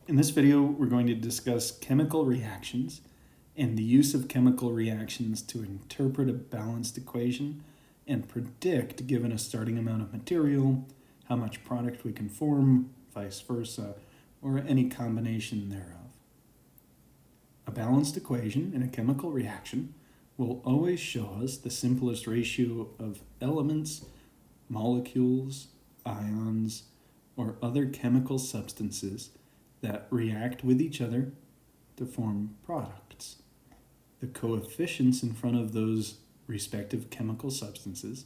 In this video, we're going to discuss chemical reactions and the use of chemical reactions to interpret a balanced equation and predict, given a starting amount of material, how much product we can form, vice versa, or any combination thereof. A balanced equation in a chemical reaction will always show us the simplest ratio of elements, molecules, ions, or other chemical substances that react with each other to form products. The coefficients in front of those respective chemical substances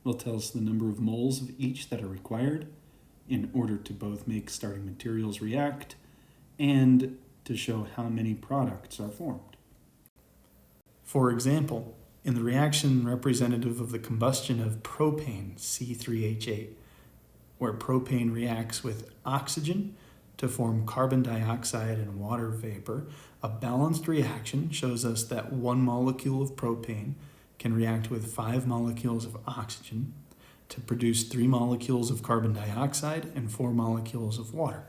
will tell us the number of moles of each that are required in order to both make starting materials react and to show how many products are formed. For example, in the reaction representative of the combustion of propane, C3H8, where propane reacts with oxygen to form carbon dioxide and water vapor, a balanced reaction shows us that one molecule of propane can react with 5 molecules of oxygen to produce 3 molecules of carbon dioxide and 4 molecules of water.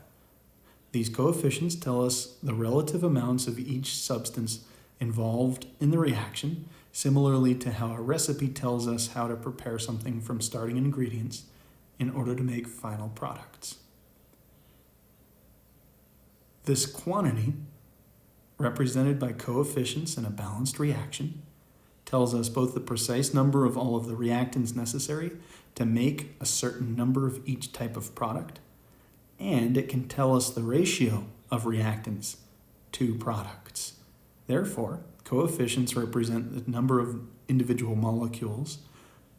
These coefficients tell us the relative amounts of each substance involved in the reaction, similarly to how a recipe tells us how to prepare something from starting ingredients in order to make final products. This quantity, represented by coefficients in a balanced reaction, tells us both the precise number of all of the reactants necessary to make a certain number of each type of product, and it can tell us the ratio of reactants to products. Therefore, coefficients represent the number of individual molecules,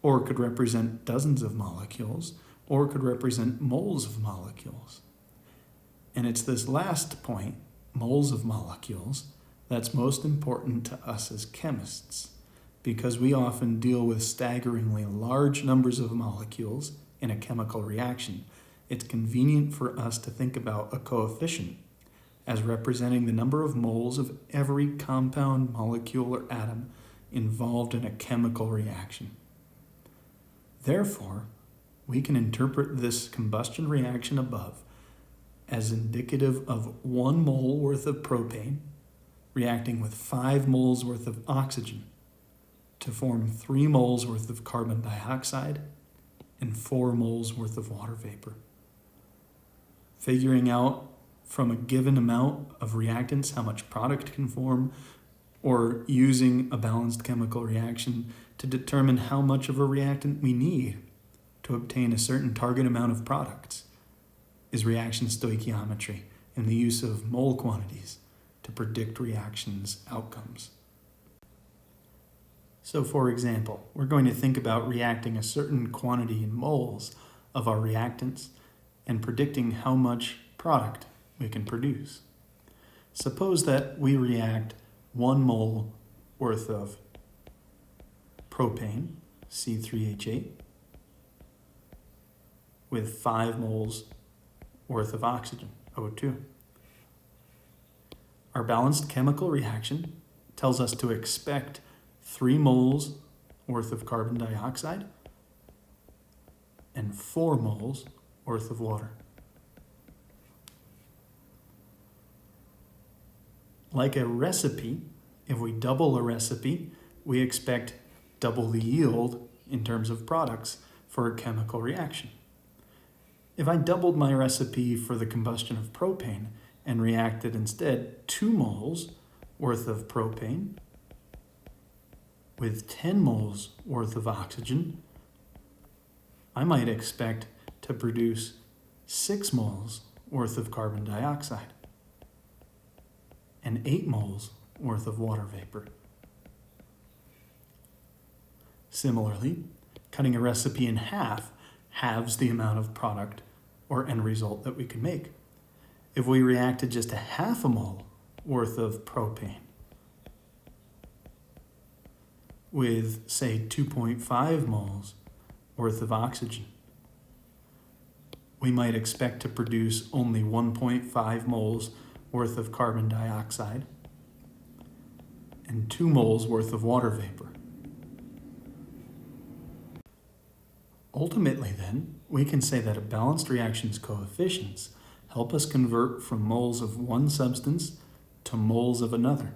or could represent dozens of molecules, or could represent moles of molecules. And it's this last point, moles of molecules, that's most important to us as chemists, because we often deal with staggeringly large numbers of molecules in a chemical reaction. It's convenient for us to think about a coefficient as representing the number of moles of every compound, molecule, or atom involved in a chemical reaction. Therefore, we can interpret this combustion reaction above as indicative of 1 mole worth of propane reacting with 5 moles worth of oxygen to form 3 moles worth of carbon dioxide and 4 moles worth of water vapor. Figuring out from a given amount of reactants how much product can form, or using a balanced chemical reaction to determine how much of a reactant we need to obtain a certain target amount of products, is reaction stoichiometry and the use of mole quantities to predict reactions' outcomes. So for example, we're going to think about reacting a certain quantity in moles of our reactants and predicting how much product we can produce. Suppose that we react 1 mole worth of propane, C3H8, with 5 moles worth of oxygen, O2. Our balanced chemical reaction tells us to expect 3 moles worth of carbon dioxide and 4 moles worth of water. Like a recipe, if we double a recipe, we expect double the yield in terms of products for a chemical reaction. If I doubled my recipe for the combustion of propane and reacted instead 2 moles worth of propane with 10 moles worth of oxygen, I might expect to produce 6 moles worth of carbon dioxide and 8 moles worth of water vapor. Similarly, cutting a recipe in half halves the amount of product or end result that we can make. If we reacted just a half a mole worth of propane with, say, 2.5 moles worth of oxygen, we might expect to produce only 1.5 moles worth of carbon dioxide and 2 moles worth of water vapor. Ultimately, then, we can say that a balanced reaction's coefficients help us convert from moles of one substance to moles of another.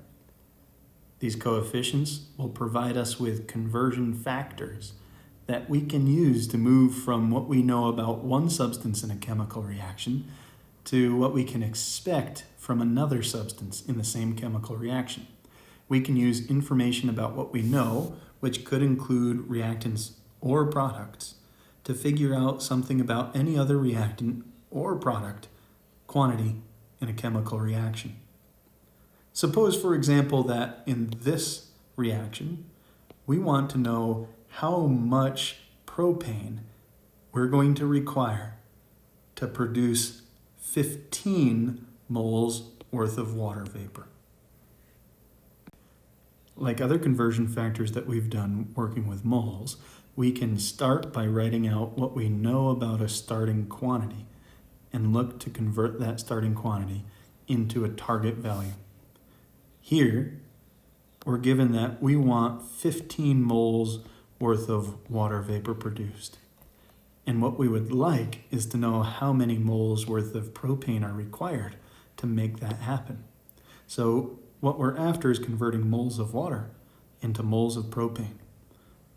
These coefficients will provide us with conversion factors that we can use to move from what we know about one substance in a chemical reaction to what we can expect from another substance in the same chemical reaction. We can use information about what we know, which could include reactants or products, to figure out something about any other reactant or product quantity in a chemical reaction. Suppose, for example, that in this reaction, we want to know how much propane we're going to require to produce 15 moles worth of water vapor. Like other conversion factors that we've done working with moles, we can start by writing out what we know about a starting quantity and look to convert that starting quantity into a target value. Here, we're given that we want 15 moles worth of water vapor produced. And what we would like is to know how many moles worth of propane are required to make that happen. So what we're after is converting moles of water into moles of propane.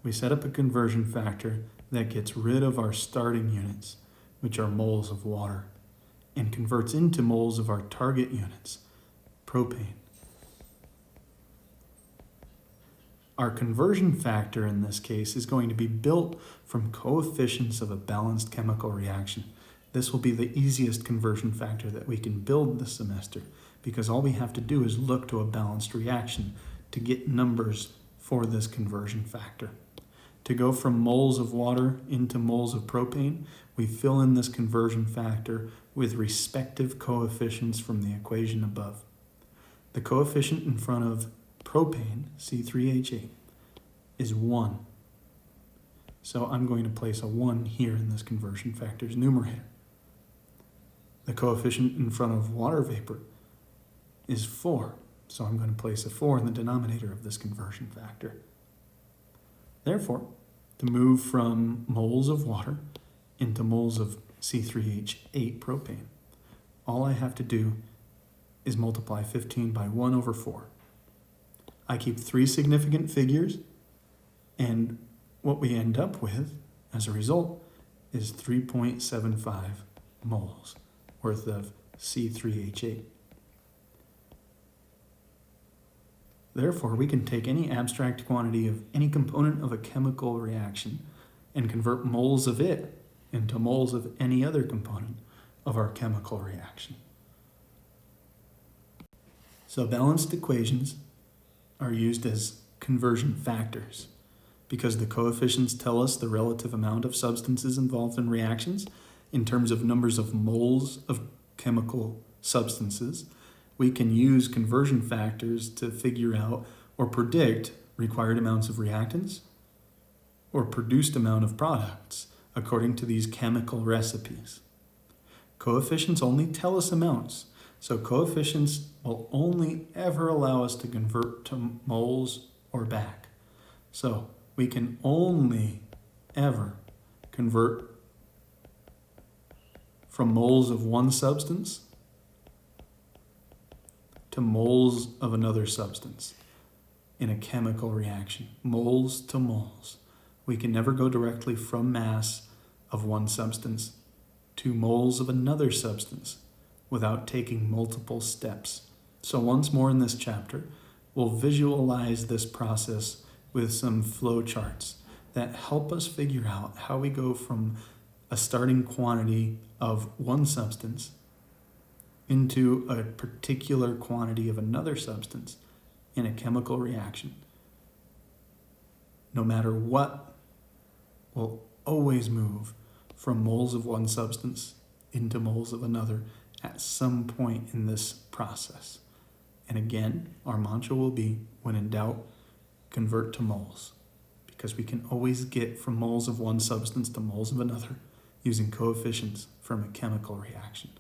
We set up a conversion factor that gets rid of our starting units, which are moles of water, and converts into moles of our target units, propane. Our conversion factor in this case is going to be built from coefficients of a balanced chemical reaction. This will be the easiest conversion factor that we can build this semester, because all we have to do is look to a balanced reaction to get numbers for this conversion factor. To go from moles of water into moles of propane, we fill in this conversion factor with respective coefficients from the equation above. The coefficient in front of propane, C3H8, is 1. So I'm going to place a 1 here in this conversion factor's numerator. The coefficient in front of water vapor is 4. So I'm going to place a 4 in the denominator of this conversion factor. Therefore, to move from moles of water into moles of C3H8 propane, all I have to do is multiply 15 by 1 over 4. I keep 3 significant figures, and what we end up with as a result is 3.75 moles worth of C3H8. Therefore, we can take any abstract quantity of any component of a chemical reaction and convert moles of it into moles of any other component of our chemical reaction. So balanced equations are used as conversion factors because the coefficients tell us the relative amount of substances involved in reactions in terms of numbers of moles of chemical substances. We can use conversion factors to figure out or predict required amounts of reactants or produced amount of products according to these chemical recipes. Coefficients only tell us amounts, so coefficients will only ever allow us to convert to moles or back. So we can only ever convert from moles of one substance to moles of another substance in a chemical reaction, moles to moles. We can never go directly from mass of one substance to moles of another substance without taking multiple steps. So once more in this chapter, we'll visualize this process with some flow charts that help us figure out how we go from a starting quantity of one substance into a particular quantity of another substance in a chemical reaction. No matter what, we'll always move from moles of one substance into moles of another at some point in this process. And again, our mantra will be, when in doubt, convert to moles, because we can always get from moles of one substance to moles of another using coefficients from a chemical reaction.